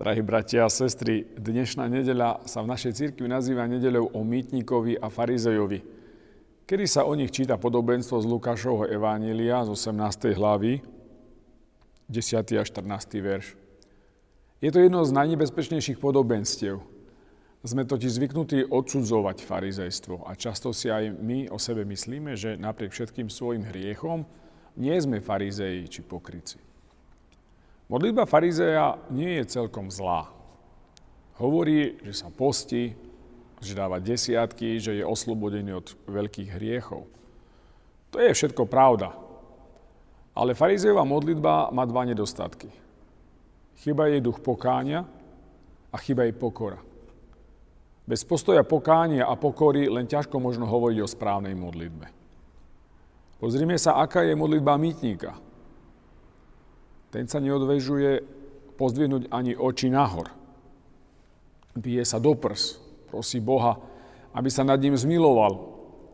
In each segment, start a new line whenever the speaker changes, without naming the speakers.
Drahí bratia a sestry, dnešná nedeľa sa v našej cirkvi nazýva nedeľou o mýtnikovi a farizejovi, kedy sa o nich číta podobenstvo z Lukášovho evanjelia z 18. hlavy, 10. a 14. verš. Je to jedno z najnebezpečnejších podobenstiev. Sme totiž zvyknutí odsudzovať farizejstvo a často si aj my o sebe myslíme, že napriek všetkým svojim hriechom nie sme farizeji či pokrytci. Modlitba farizeja nie je celkom zlá. Hovorí, že sa postí, že dáva desiatky, že je oslobodený od veľkých hriechov. To je všetko pravda. Ale farizejová modlitba má dva nedostatky. Chýba jej duch pokánia a chýba jej pokora. Bez postoja pokánia a pokory len ťažko možno hovoriť o správnej modlitbe. Pozrime sa, aká je modlitba mýtnika. Ten sa neodväžuje pozdvihnúť ani oči nahor. Bije sa do prs, prosí Boha, aby sa nad ním zmiloval,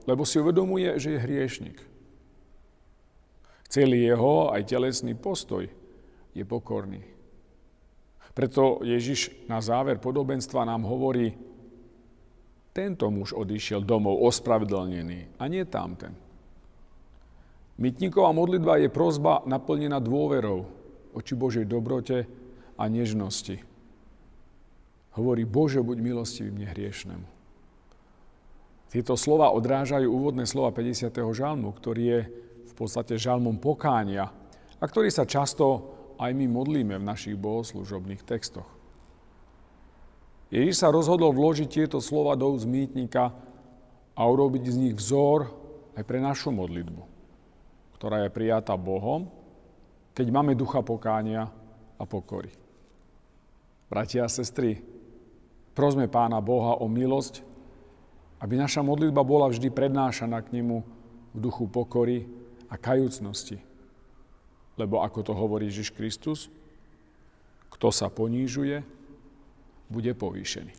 lebo si uvedomuje, že je hriešnik. Celý jeho, aj telesný postoj je pokorný. Preto Ježiš na záver podobenstva nám hovorí: tento muž odišiel domov ospravedlnený a nie tamten. Mýtniková modlitba je prosba naplnená dôverou voči Božej dobrote a nežnosti. Hovorí: Bože, buď milostivý mne hriešnemu. Tieto slova odrážajú úvodné slova 50. žalmu, ktorý je v podstate žalmom pokánia a ktorý sa často aj my modlíme v našich bohoslužobných textoch. Ježiš sa rozhodol vložiť tieto slova do úst mýtnika a urobiť z nich vzor aj pre našu modlitbu, ktorá je prijatá Bohom, keď máme ducha pokánia a pokory. Bratia a sestry, prosme Pána Boha o milosť, aby naša modlitba bola vždy prednášaná k nemu v duchu pokory a kajúcnosti. Lebo ako to hovorí Ježiš Kristus, kto sa ponížuje, bude povýšený.